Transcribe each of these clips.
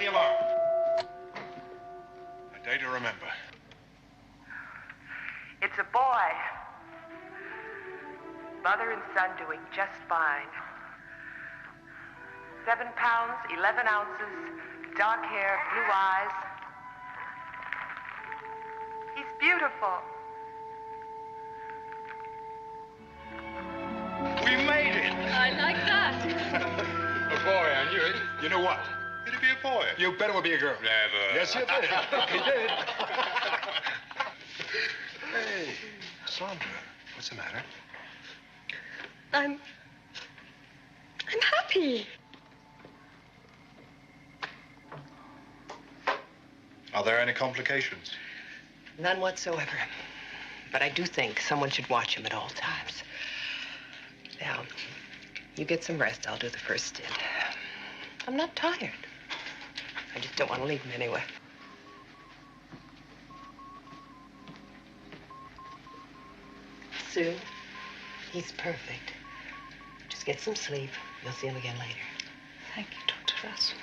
the alarm. A day to remember. It's a boy. Mother and son doing just fine. 7 pounds, 11 ounces, dark hair, blue eyes. He's beautiful. We made it. I like that. A boy, I knew it. You know what? It'll be a boy. You bet it will be a girl. Never. Yes, you did. He did. Hey, Sandra, what's the matter? I'm happy. Are there any complications? None whatsoever. But I do think someone should watch him at all times. Now, you get some rest. I'll do the first stint. I'm not tired. I just don't want to leave him anyway. Sue, he's perfect. Just get some sleep. You'll see him again later. Thank you, Dr. Russell.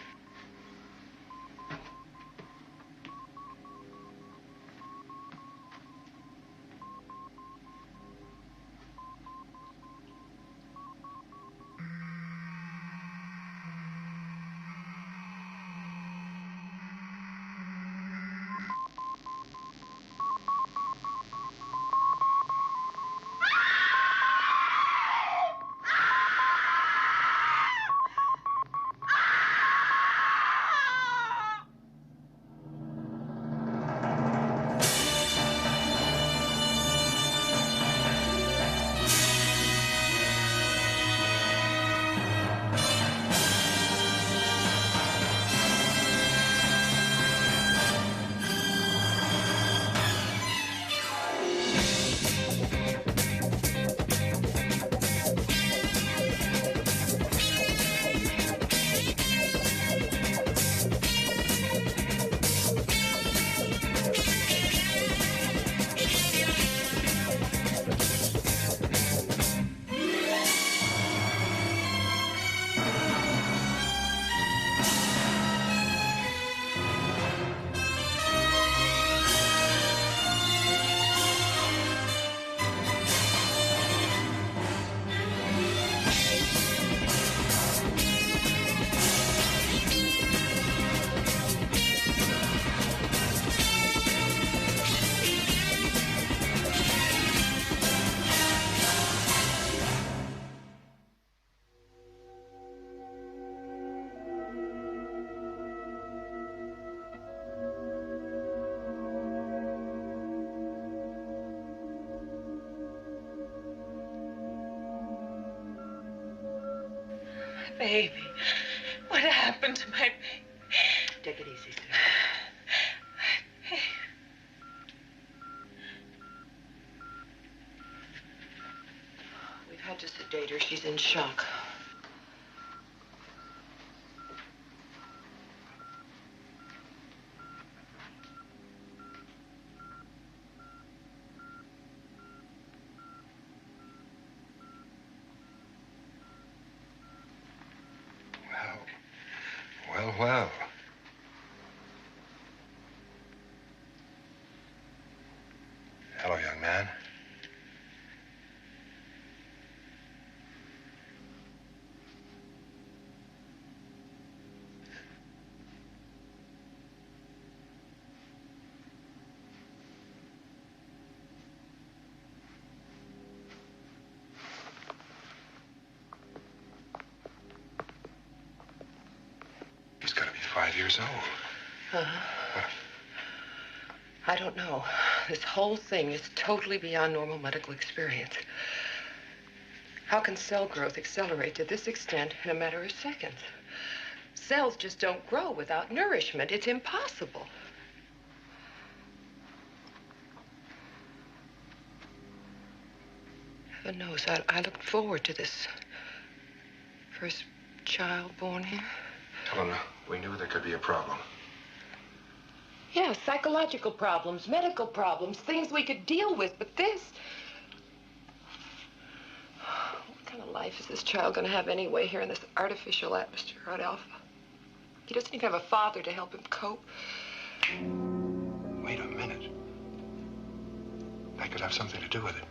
Baby, what happened to my baby? Take it easy, Sue. We've had to sedate her. She's in shock. Well. Hello, young man. He's got to be 5 years old. I don't know. This whole thing is totally beyond normal medical experience. How can cell growth accelerate to this extent in a matter of seconds? Cells just don't grow without nourishment. It's impossible. Heaven knows, I looked forward to this first child born here. Helena, we knew there could be a problem. Yeah, psychological problems, medical problems, things we could deal with, but this... What kind of life is this child going to have anyway here in this artificial atmosphere at Alpha? He doesn't even have a father to help him cope. Wait a minute. That could have something to do with it.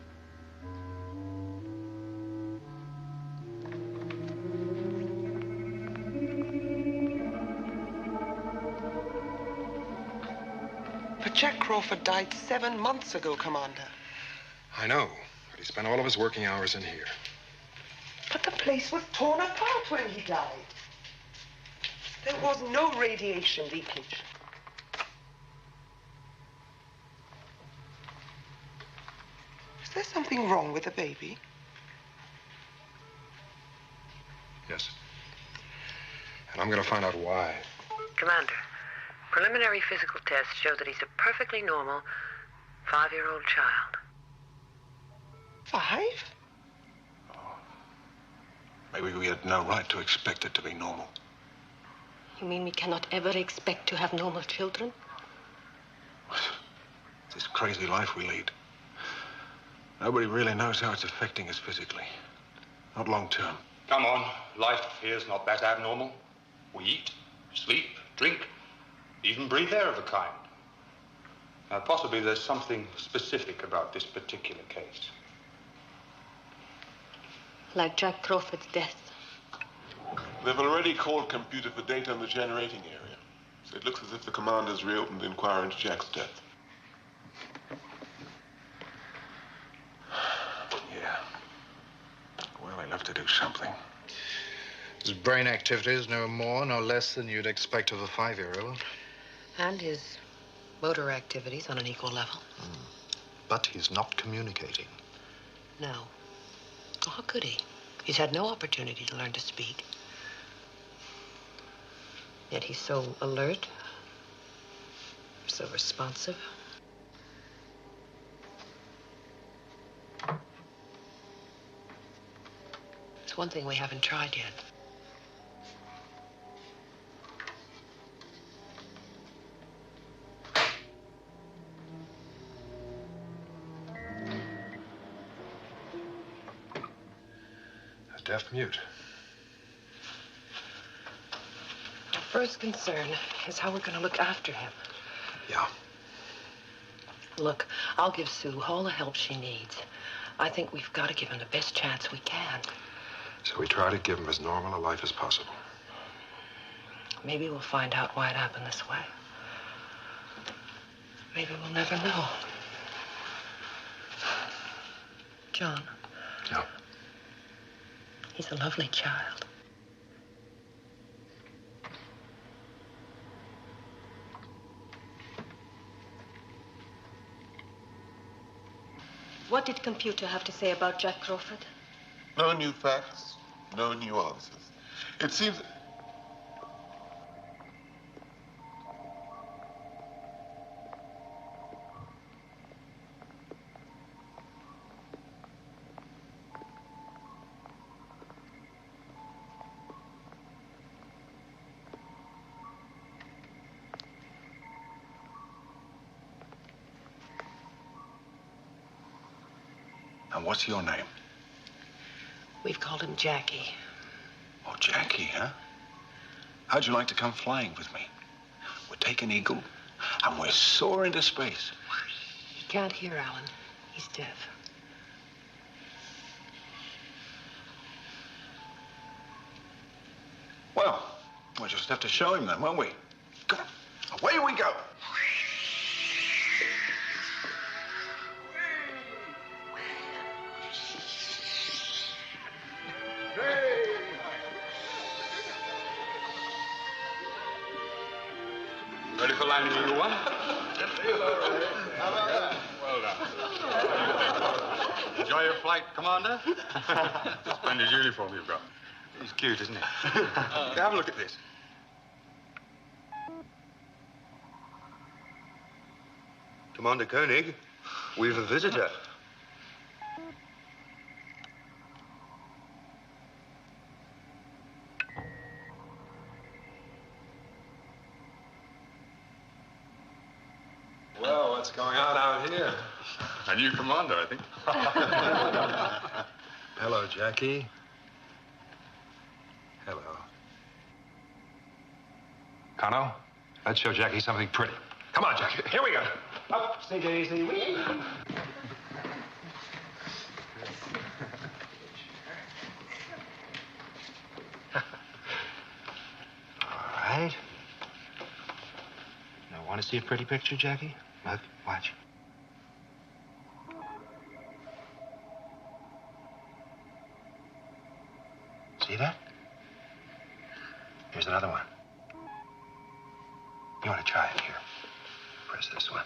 But Jack Crawford died 7 months ago, Commander. I know, but he spent all of his working hours in here. But the place was torn apart when he died. There was no radiation leakage. Is there something wrong with the baby? Yes. And I'm going to find out why. Commander, preliminary physical tests show that he's a perfectly normal 5-year-old child. 5? Maybe we had no right to expect it to be normal. You mean we cannot ever expect to have normal children? This crazy life we lead. Nobody really knows how it's affecting us physically. Not long term. Come on, life here's not that abnormal. We eat, sleep, drink, even breathe air of a kind. Now, possibly there's something specific about this particular case. Like Jack Crawford's death. They've already called computer for data on the generating area. So it looks as if the commander's reopened the inquiry into Jack's death. Yeah. Well, they'll have to do something. His brain activity is no more, no less than you'd expect of a 5-year-old. And his motor activities on an equal level. But he's not communicating. No. Well, how could he? He's had no opportunity to learn to speak. Yet he's so alert, so responsive. It's one thing we haven't tried yet. A deaf mute. Our first concern is how we're going to look after him. Yeah. Look, I'll give Sue all the help she needs. I think we've got to give him the best chance we can. So we try to give him as normal a life as possible. Maybe we'll find out why it happened this way. Maybe we'll never know. John. Yeah. He's a lovely child. What did computer have to say about Jack Crawford? No new facts, no new answers. It seems... And what's your name? We've called him Jackie. Oh, Jackie, huh? How'd you like to come flying with me? We'll take an eagle, and we'll soar into space. He can't hear Alan. He's deaf. Well, we'll just have to show him then, won't we? Come on, away we go. Ready for landing, eagle one? Well done. Enjoy your flight, Commander. Splendid uniform you've got. He's cute, isn't he? Have a look at this. Commander Koenig, we've a visitor. Well, what's going on out here? A new commander, I think. Hello, Jackie. Hello. Cano, let's show Jackie something pretty. Come on, Jackie. Here we go. Up, stay easy. Whee! All right. Now, want to see a pretty picture, Jackie? Look, watch. See that? Here's another one. You want to try it here? Press this one.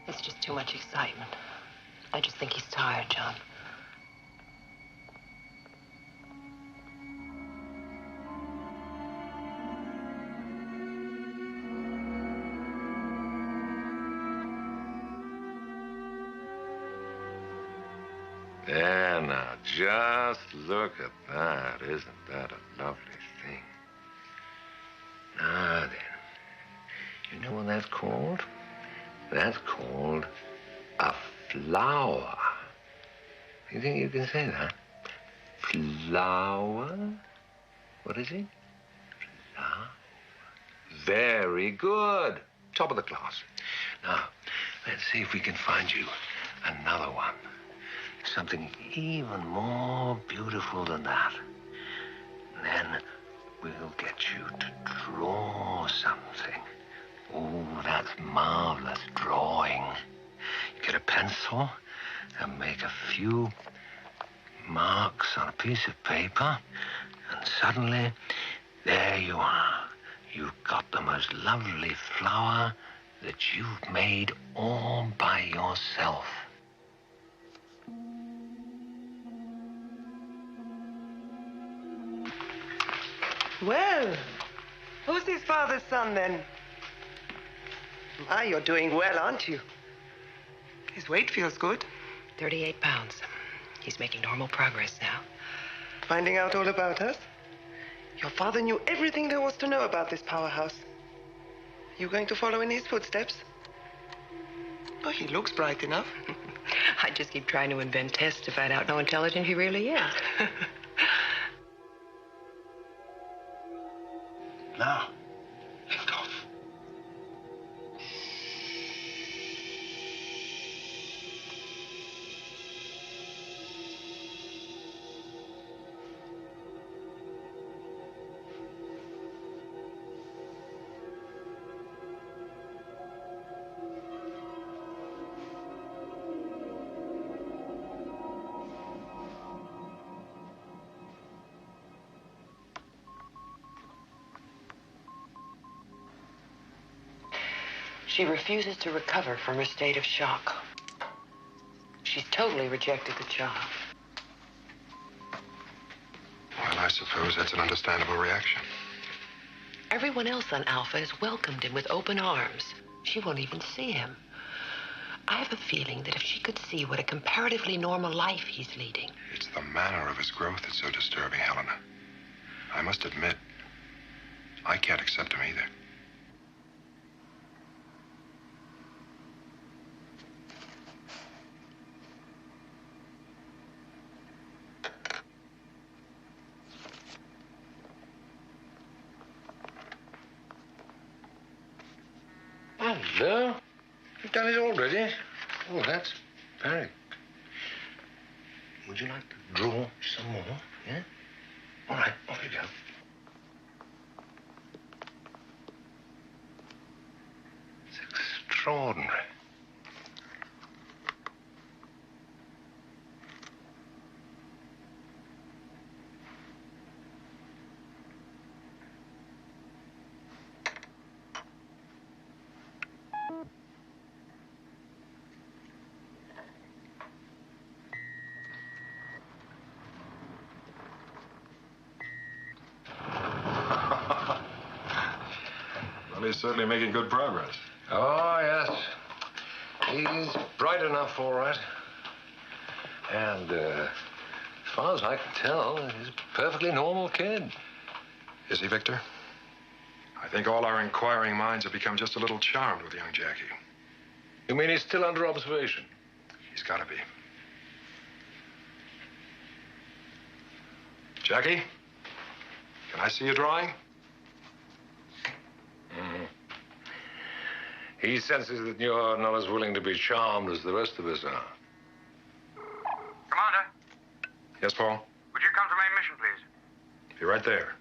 It's just too much excitement. I just think he's tired, John. There now, just look at that. Isn't that a lovely thing? Now then, you know what that's called? That's called a flower. You think you can say that? Flower? What is it? Flower. Very good. Top of the class. Now, let's see if we can find you another one. Something even more beautiful than that. Then we'll get you to draw something. Oh, that's marvelous drawing. You get a pencil and make a few marks on a piece of paper, and suddenly, there you are. You've got the most lovely flower that you've made all by yourself. Well, who's his father's son, then? Ah, you're doing well, aren't you? His weight feels good. 38 pounds. He's making normal progress now. Finding out all about us? Your father knew everything there was to know about this powerhouse. You going to follow in his footsteps? Oh, he looks bright enough. I just keep trying to invent tests to find out how intelligent he really is. Now, lift off. She refuses to recover from her state of shock. She's totally rejected the job. Well, I suppose that's an understandable reaction. Everyone else on Alpha has welcomed him with open arms. She won't even see him. I have a feeling that if she could see what a comparatively normal life he's leading. It's the manner of his growth that's so disturbing, Helena. I must admit, I can't accept him either. Hello? You've done it already? Oh, that's very good. Would you like to draw some more? Yeah? All right, off you go. It's extraordinary. he's certainly making good progress. Oh, yes. He's bright enough, all right. And, as far as I can tell, he's a perfectly normal kid. Is he, Victor? I think all our inquiring minds have become just a little charmed with young Jackie. You mean he's still under observation? He's got to be. Jackie, can I see your drawing? Mm-hmm. He senses that you're not as willing to be charmed as the rest of us are. Commander, Yes, Paul? would you come to main mission, please? Be right there.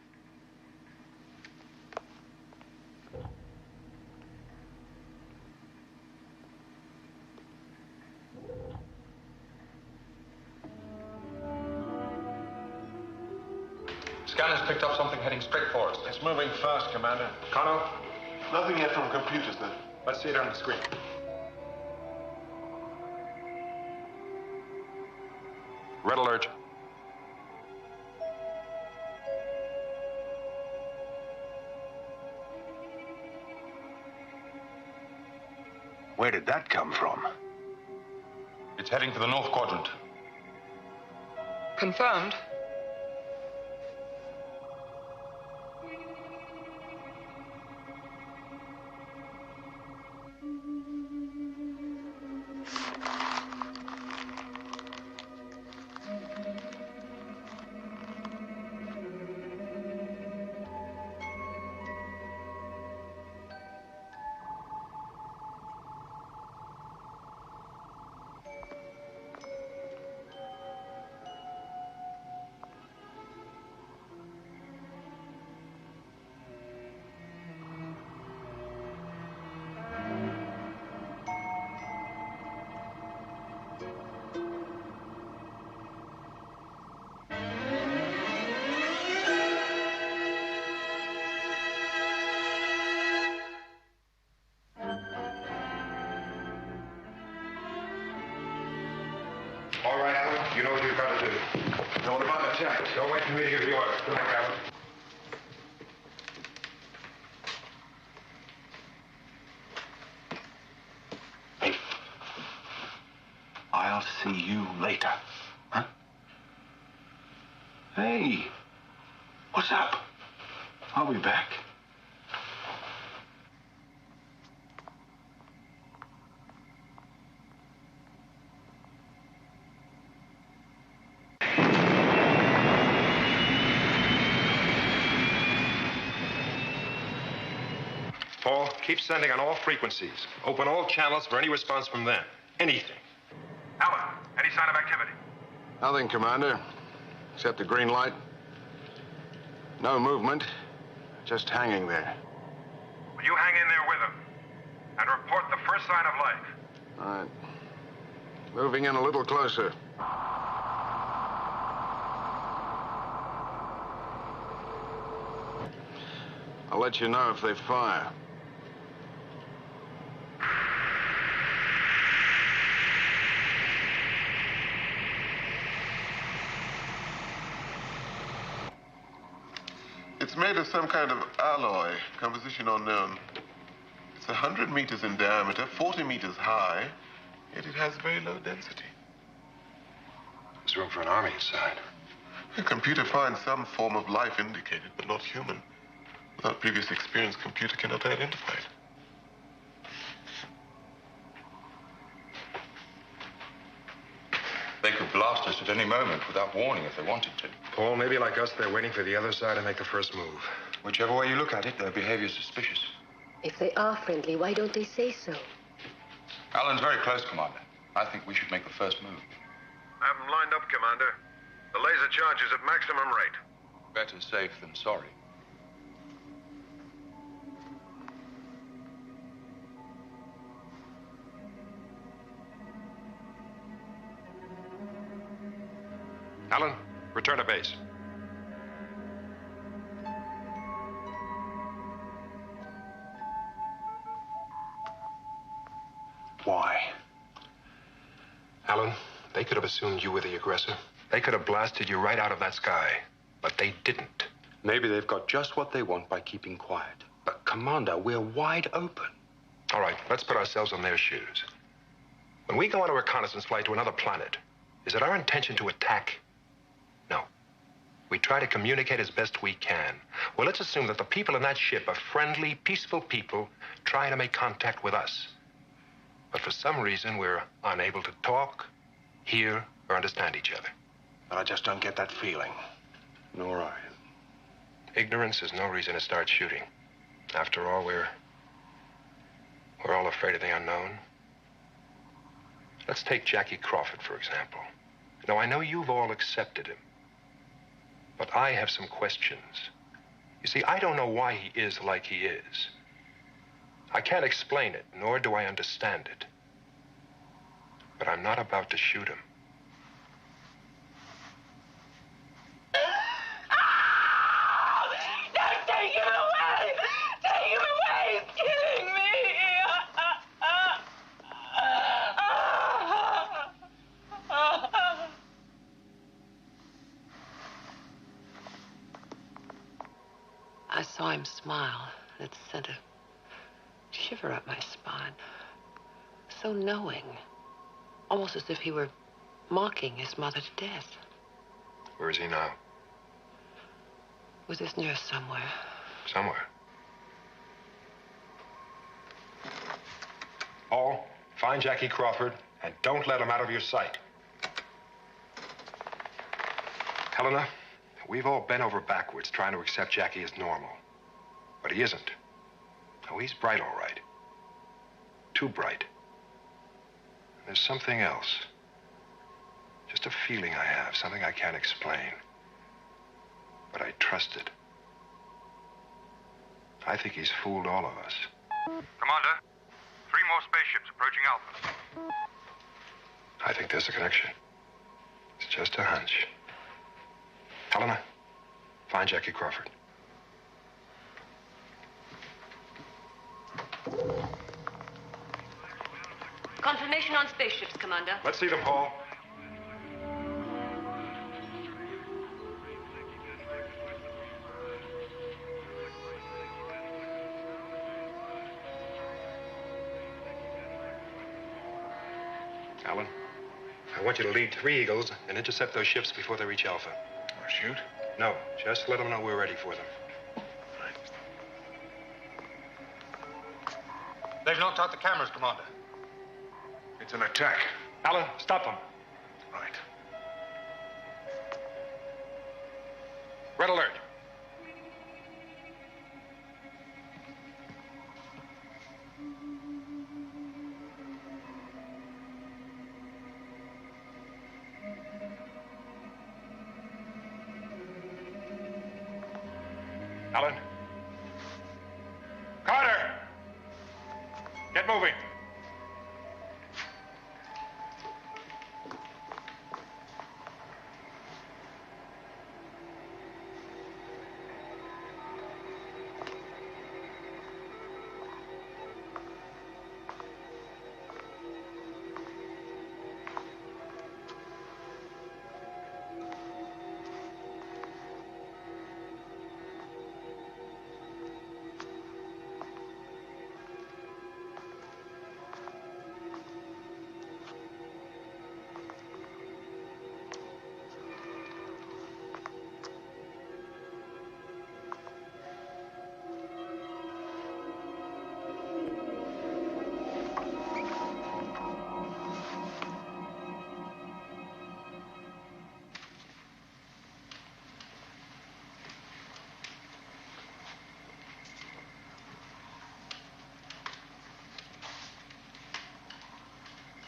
Scanner's picked up something heading straight for us. It's moving fast, Commander. Connor, Nothing yet from computers, then. let's see it on the screen. Red alert. Where did that come from? It's heading for the north quadrant. Confirmed. All right, Alan, you know what you've got to do. Now, what about attack? Don't wait for me to give you orders. Good luck, Alan. Hey, I'll see you later. Huh? Hey, what's up? I'll be back. Paul, keep sending on all frequencies. Open all channels for any response from them. Anything. Alan, any sign of activity? Nothing, Commander, except a green light. No movement, just hanging there. Will you hang in there with them and report the first sign of life? All right. Moving in a little closer. I'll let you know if they fire. It's made of some kind of alloy, composition unknown. It's 100 meters in diameter, 40 meters high, yet it has very low density. There's room for an army inside. A computer finds some form of life indicated, but not human. Without previous experience, computer cannot identify it. They could blast us at any moment without warning if they wanted to. Paul, maybe like us, they're waiting for the other side to make the first move. Whichever way you look at it, their behavior is suspicious. If they are friendly, why don't they say so? Alan's very close, Commander. I think we should make the first move. Have them lined up, Commander. The laser charge is at maximum rate. Better safe than sorry. Alan, return to base. Why? Alan, they could have assumed you were the aggressor. They could have blasted you right out of that sky. But they didn't. Maybe they've got just what they want by keeping quiet. But Commander, we're wide open. All right, let's put ourselves in their shoes. When we go on a reconnaissance flight to another planet, is it our intention to attack? No. We try to communicate as best we can. Well, let's assume that the people in that ship are friendly, peaceful people trying to make contact with us. But for some reason, we're unable to talk, hear, or understand each other. But I just don't get that feeling. Nor I. Ignorance is no reason to start shooting. After all, we're all afraid of the unknown. Let's take Jackie Crawford, for example. Now, I know you've all accepted him, but I have some questions. You see, I don't know why he is like he is. I can't explain it, nor do I understand it. But I'm not about to shoot him. Don't take him away! Take him away! He's killing me! I saw him smile. It sent a shiver up my spine. So knowing. Almost as if he were mocking his mother to death. Where is he now? With his nurse somewhere. Somewhere. Paul, find Jackie Crawford and don't let him out of your sight. Helena, we've all bent over backwards trying to accept Jackie as normal. But he isn't. Oh, he's bright, all right. Too bright. There's something else. Just a feeling I have, something I can't explain. But I trust it. I think he's fooled all of us. Commander, 3 more spaceships approaching Alpha. I think there's a connection. It's just a hunch. Helena, find Jackie Crawford. Confirmation on spaceships, Commander. Let's see them, Paul. Alan, I want you to lead 3 Eagles and intercept those ships before they reach Alpha. Or shoot? No, just let them know we're ready for them. They've knocked out the cameras, Commander. It's an attack. Alan, stop them. Right. Red alert. Alan. Carter! Get moving.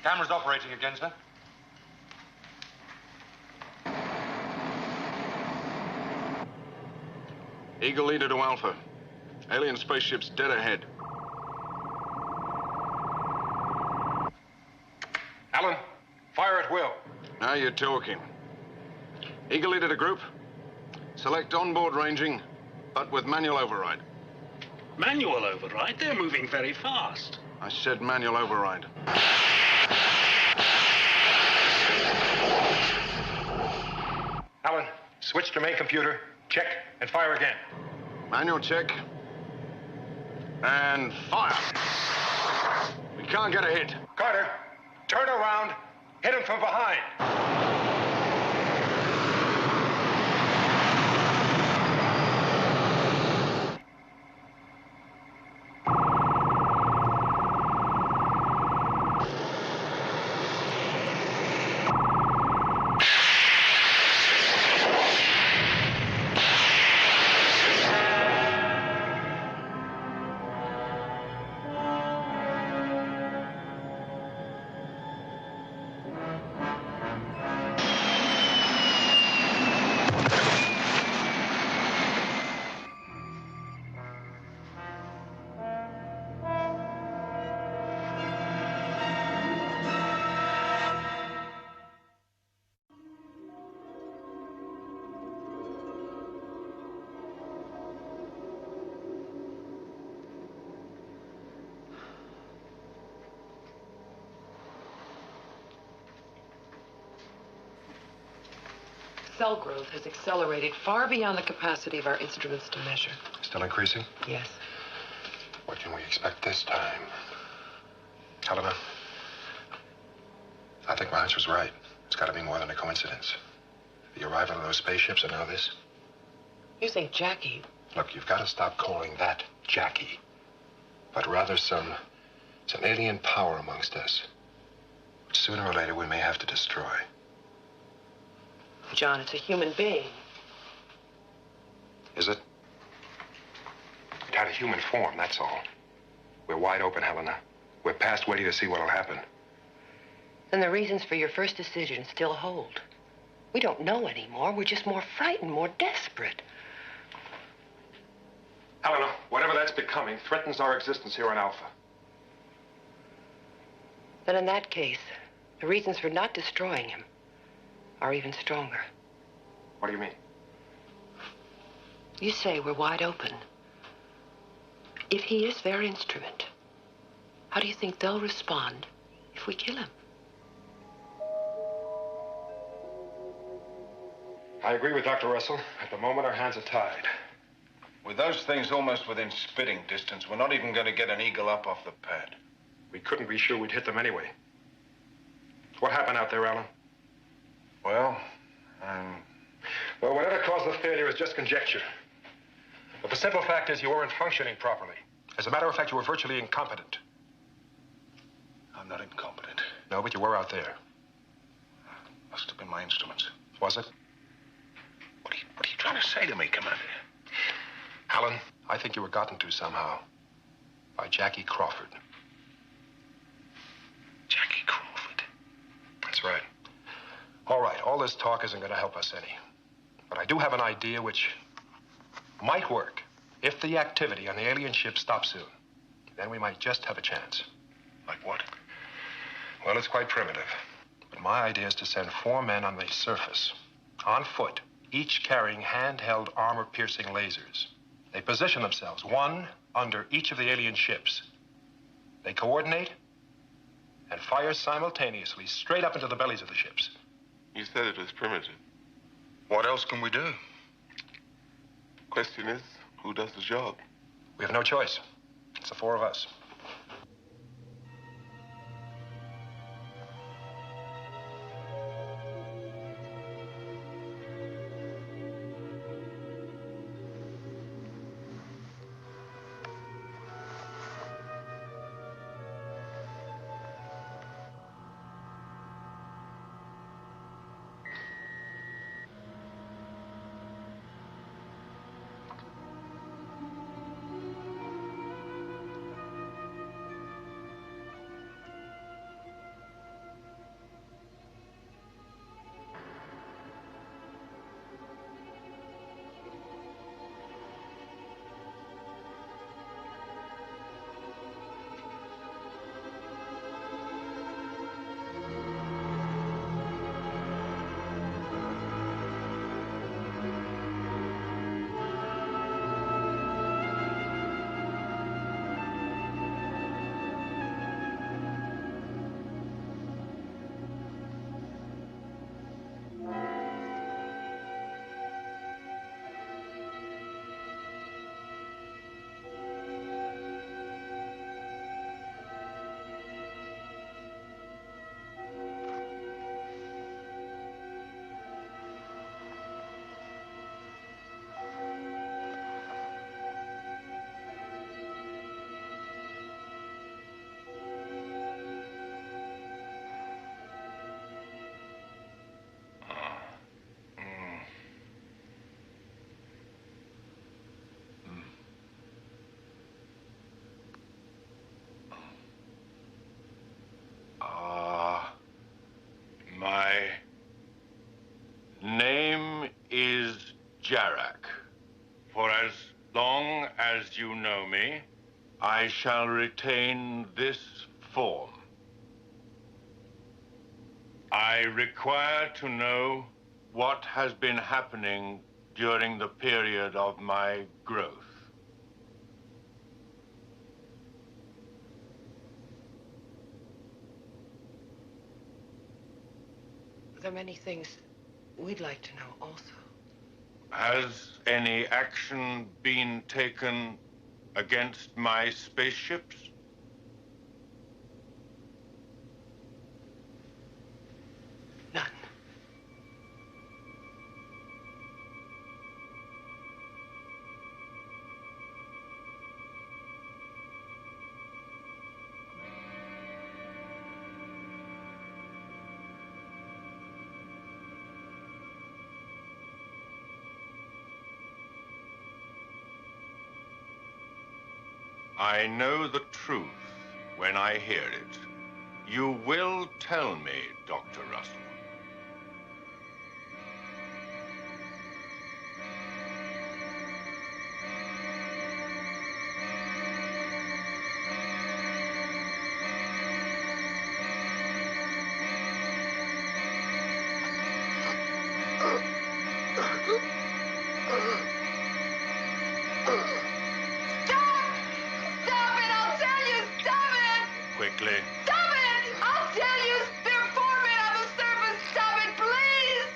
Camera's operating again, sir. Eagle leader to Alpha. Alien spaceship's dead ahead. Alan, fire at will. Now you're talking. Eagle leader to group. Select onboard ranging, but with manual override. Manual override? They're moving very fast. I said manual override. Alan, switch to main computer, check, and fire again. Manual check. And fire. We can't get a hit. Carter, turn around. Hit him from behind. Cell growth has accelerated far beyond the capacity of our instruments to measure. Still increasing? Yes. What can we expect this time? Helena, I think my hunch was right. It's got to be more than a coincidence. The arrival of those spaceships and now this. You think Jackie? Look, you've got to stop calling that Jackie, but rather some alien power amongst us, which sooner or later we may have to destroy. John, it's a human being. Is it? It had a human form, that's all. We're wide open, Helena. We're past waiting to see what'll happen. Then the reasons for your first decision still hold. We don't know anymore. We're just more frightened, more desperate. Helena, whatever that's becoming threatens our existence here on Alpha. Then in that case, the reasons for not destroying him are even stronger. What do you mean? You say we're wide open. If he is their instrument, how do you think they'll respond if we kill him? I agree with Dr. Russell. At the moment, our hands are tied. With those things almost within spitting distance, we're not even going to get an eagle up off the pad. We couldn't be sure we'd hit them anyway. What happened out there, Alan? Well, Well, whatever caused the failure is just conjecture. But the simple fact is you weren't functioning properly. As a matter of fact, you were virtually incompetent. I'm not incompetent. No, but you were out there. Must have been my instruments. Was it? What are you trying to say to me, Commander? Alan, I think you were gotten to somehow. By Jackie Crawford. Jackie Crawford? That's right. All right, all this talk isn't going to help us any. But I do have an idea which might work if the activity on the alien ship stops soon. Then we might just have a chance. Like what? Well, it's quite primitive. But my idea is to send 4 men on the surface, on foot, each carrying handheld armor-piercing lasers. They position themselves, one under each of the alien ships. They coordinate and fire simultaneously straight up into the bellies of the ships. You said it was primitive. What else can we do? Question is, who does the job? We have no choice. It's the 4 of us. as you know me, I shall retain this form. I require to know what has been happening during the period of my growth. There are many things we'd like to know also. Has any action been taken against my spaceships? None. I know the truth when I hear it. You will tell me, Dr. Russell. Quickly. Stop it! I'll tell you! There are 4 men on the surface! Stop it, please!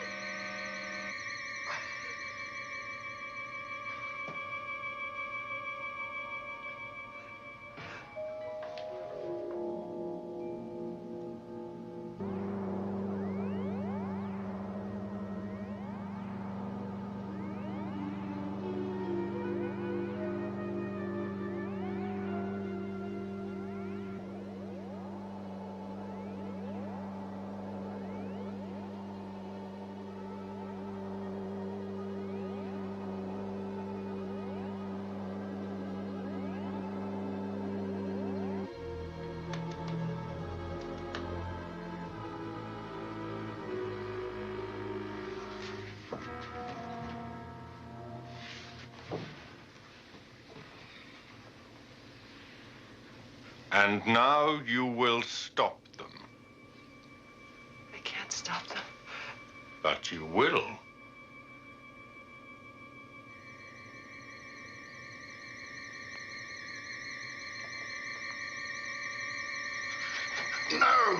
And now you will stop them. I can't stop them. But you will. No!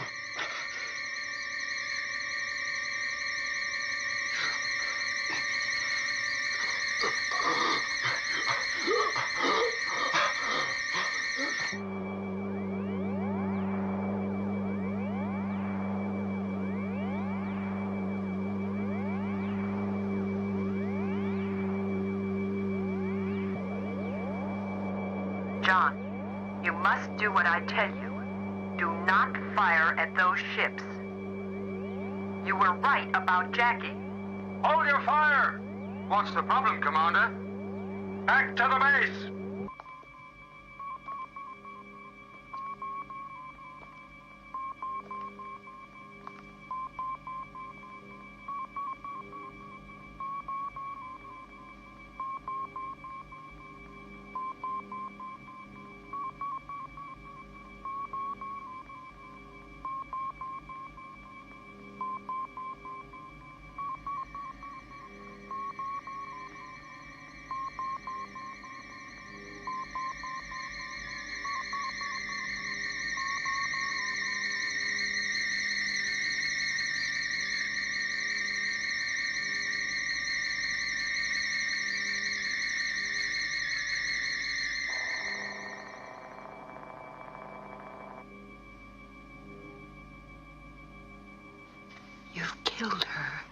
John, you must do what I tell you. Do not fire at those ships. You were right about Jackie. Hold your fire! What's the problem, Commander? Back to the base! You've killed her.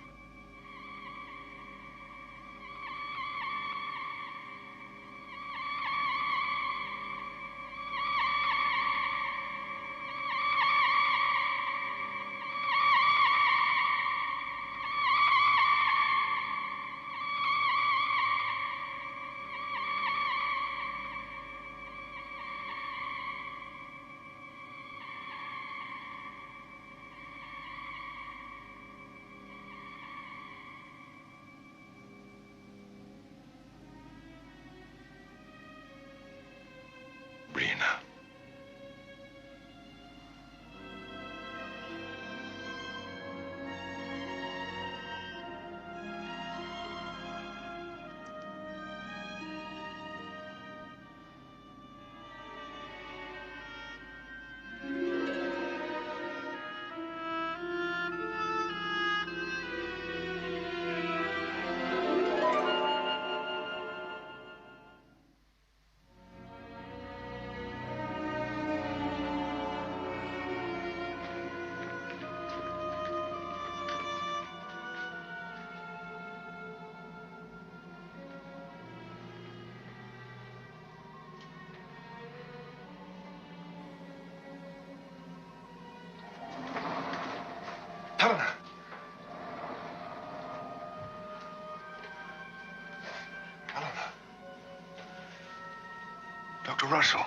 Dr. Russell.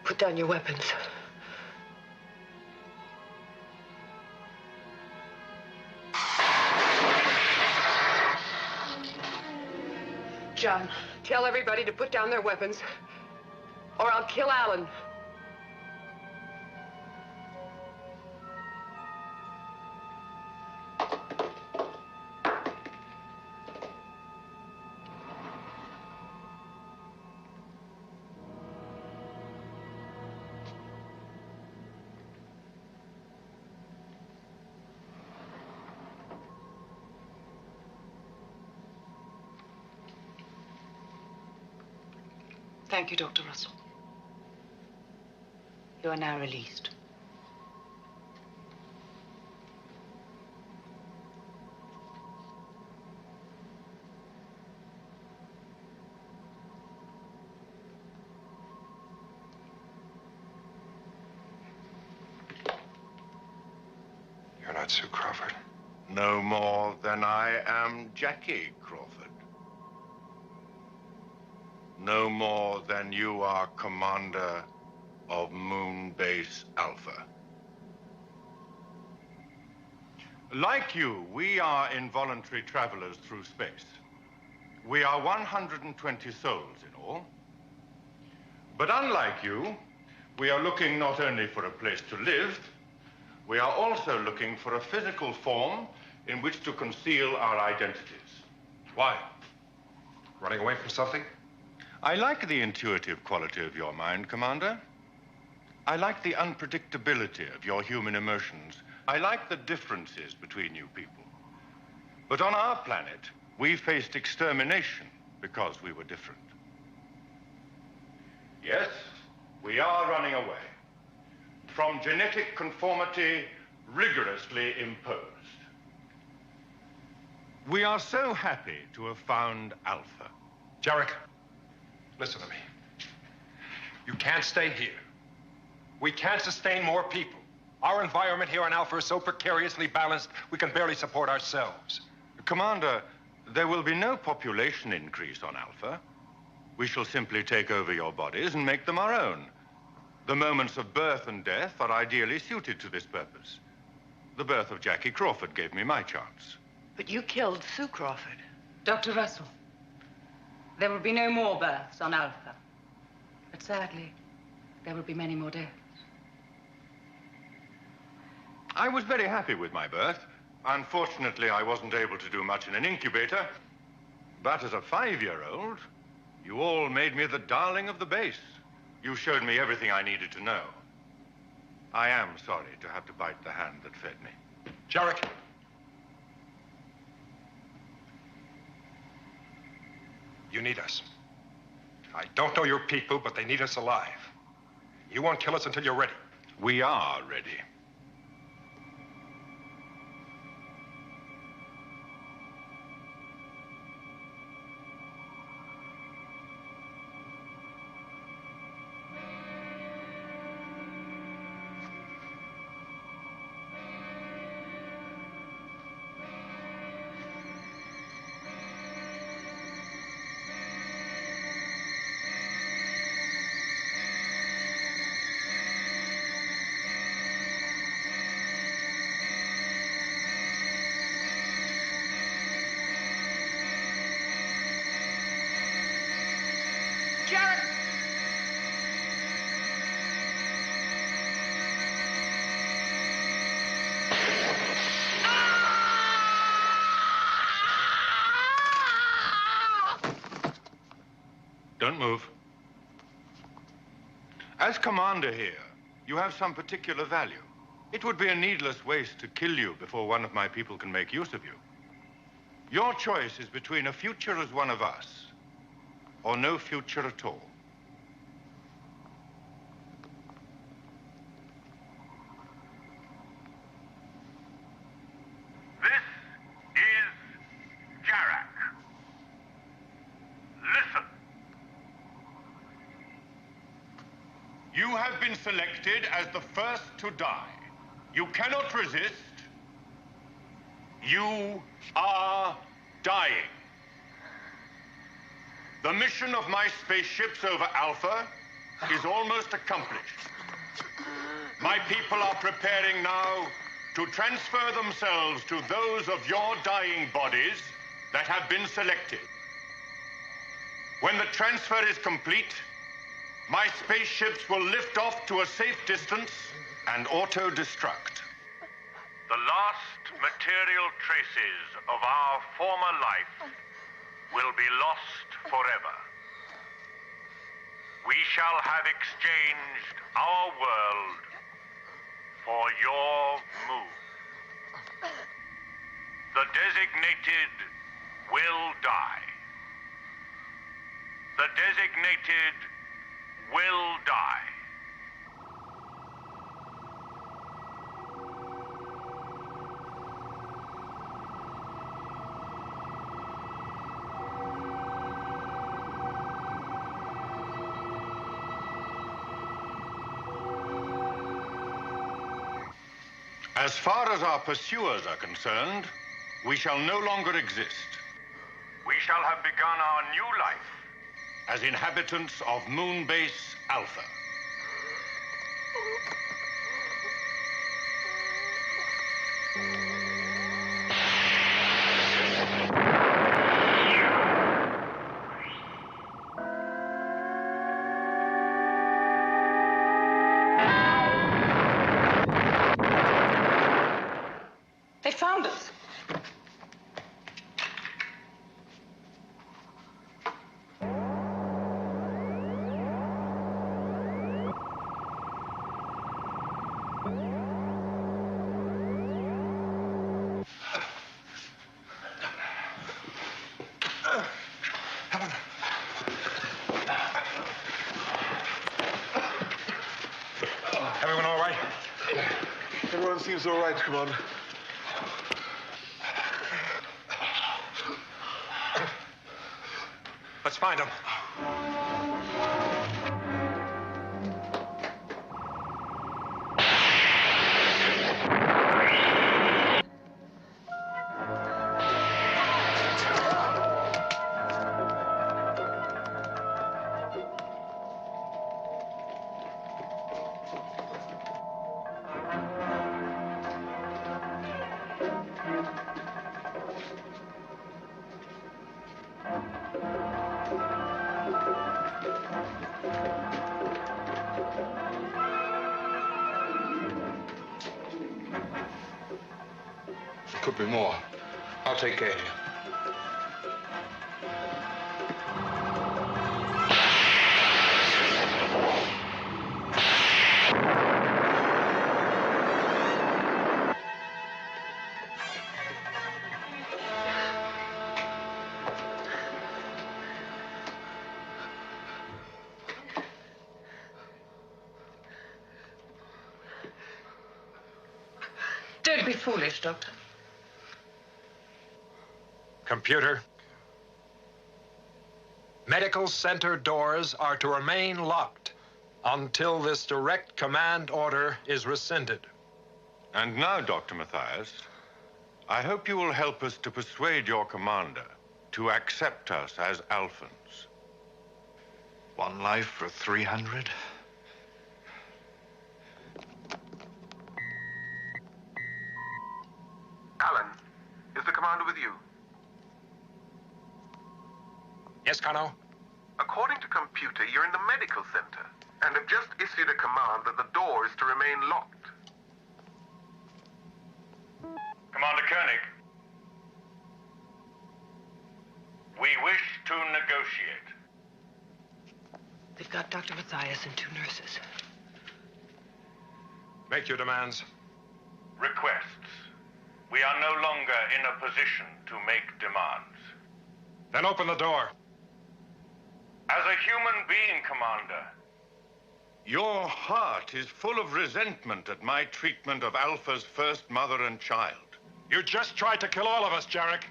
Put down your weapons. John, tell everybody to put down their weapons, or I'll kill Alan. Thank you, Dr. Russell. You are now released. You're not Sue Crawford. No more than I am Jackie Crawford. No more than you are commander of Moonbase Alpha. Like you, we are involuntary travelers through space. We are 120 souls in all. But unlike you, we are looking not only for a place to live, we are also looking for a physical form in which to conceal our identities. Why? Running away from something? I like the intuitive quality of your mind, Commander. I like the unpredictability of your human emotions. I like the differences between you people. But on our planet, we faced extermination because we were different. Yes, we are running away from genetic conformity rigorously imposed. We are so happy to have found Alpha. Jarek, listen to me. You can't stay here. We can't sustain more people. Our environment here on Alpha is so precariously balanced, we can barely support ourselves. Commander, there will be no population increase on Alpha. We shall simply take over your bodies and make them our own. The moments of birth and death are ideally suited to this purpose. The birth of Jackie Crawford gave me my chance. But you killed Sue Crawford. Dr. Russell, there will be no more births on Alpha. But sadly, there will be many more deaths. I was very happy with my birth. Unfortunately, I wasn't able to do much in an incubator. But as a 5-year-old, you all made me the darling of the base. You showed me everything I needed to know. I am sorry to have to bite the hand that fed me. Jarek! You need us. I don't know your people, but they need us alive. You won't kill us until you're ready. We are ready. Don't move. As commander here, you have some particular value. It would be a needless waste to kill you before one of my people can make use of you. Your choice is between a future as one of us or no future at all. You have been selected as the first to die. You cannot resist. You are dying. The mission of my spaceships over Alpha is almost accomplished. My people are preparing now to transfer themselves to those of your dying bodies that have been selected. When the transfer is complete, my spaceships will lift off to a safe distance and auto-destruct. The last material traces of our former life will be lost forever. We shall have exchanged our world for your moon. The designated will die. The designated will die. As far as our pursuers are concerned, we shall no longer exist. We shall have begun our new life as inhabitants of Moonbase Alpha. They found us. Everyone all right? Everyone seems all right, Commander. Let's find him. Could be more. I'll take care of you. Don't be foolish, Doctor. Computer. Medical center doors are to remain locked until this direct command order is rescinded. And now, Dr. Mathias, I hope you will help us to persuade your commander to accept us as Alphans. One life for 300? Alan, is the commander with you? Yes, Kano? According to computer, you're in the medical center and have just issued a command that the door is to remain locked. Commander Koenig, we wish to negotiate. They've got Dr. Mathias and 2 nurses. Make your demands. Requests. We are no longer in a position to make demands. Then open the door. As a human being, Commander, Your heart is full of resentment at my treatment of Alpha's first mother and child. You just tried to kill all of us, Jarek.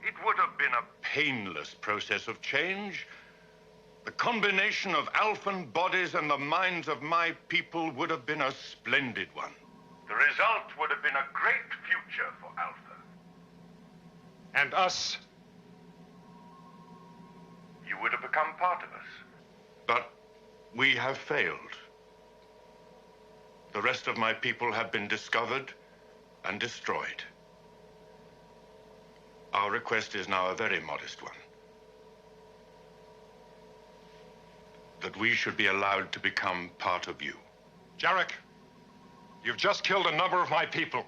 it would have been a Painless process of change. The combination of Alphan bodies and the minds of my people would have been a splendid one. The result would have been a great future for Alpha. And us. you would have become part of us. But we have failed. The rest of my people have been discovered and destroyed. Our request is now a very modest one. That we should be allowed to become part of you. Jarek, you've just killed a number of my people.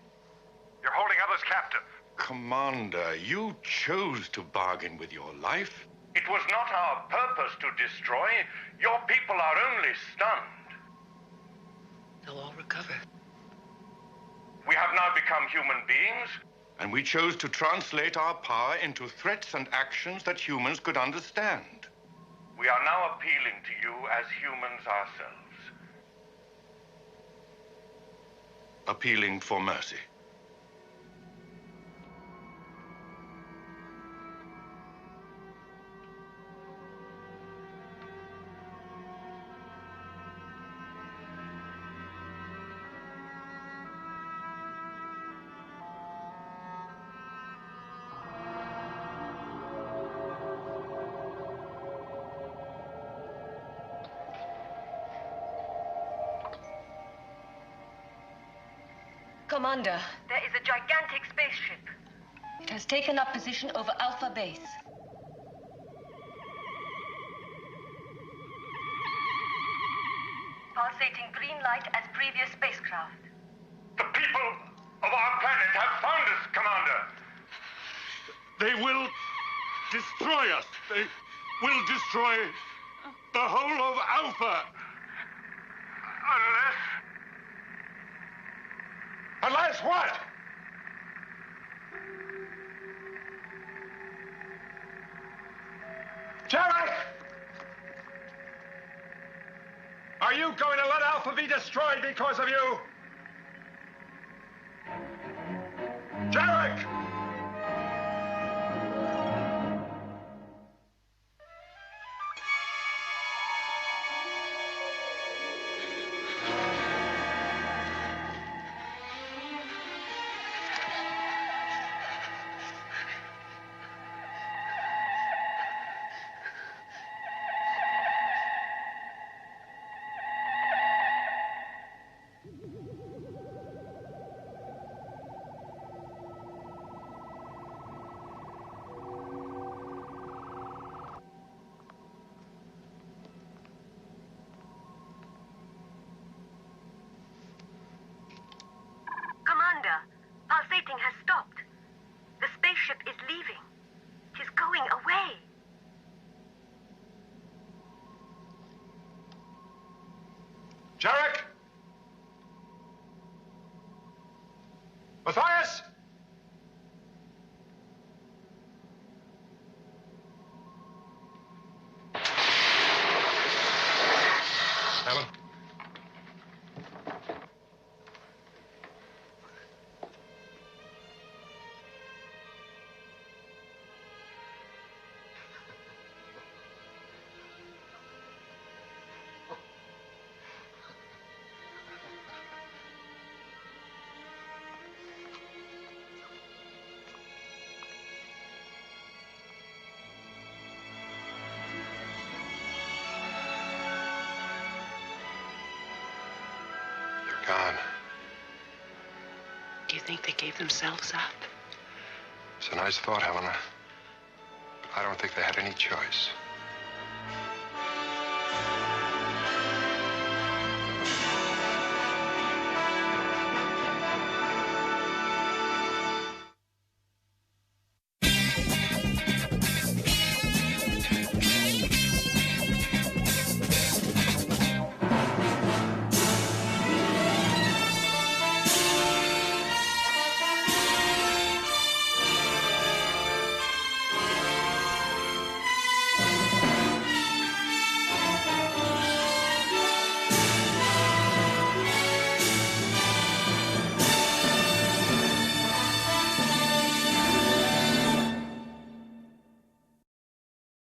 You're holding others captive. Commander, you chose to bargain with your life. It was not our purpose to destroy. Your people are only stunned. They'll all recover. We have now become human beings. And we chose to translate our power into threats and actions that humans could understand. We are now appealing to you as humans ourselves. Appealing for mercy. Commander, There is a gigantic spaceship. it has taken up position over Alpha Base. Pulsating green light as previous spacecraft. The people of our planet have found us, Commander. They will destroy us. They will destroy the whole of Alpha. Unless what? Jarek! Are you going to let Alpha be destroyed because of you? Jarek! Commander, pulsating has stopped. The spaceship is leaving. It is going away. Jarek? Matthias? Helen? Gone. Do you think they gave themselves up? It's a nice thought, Helena. But I don't think they had any choice.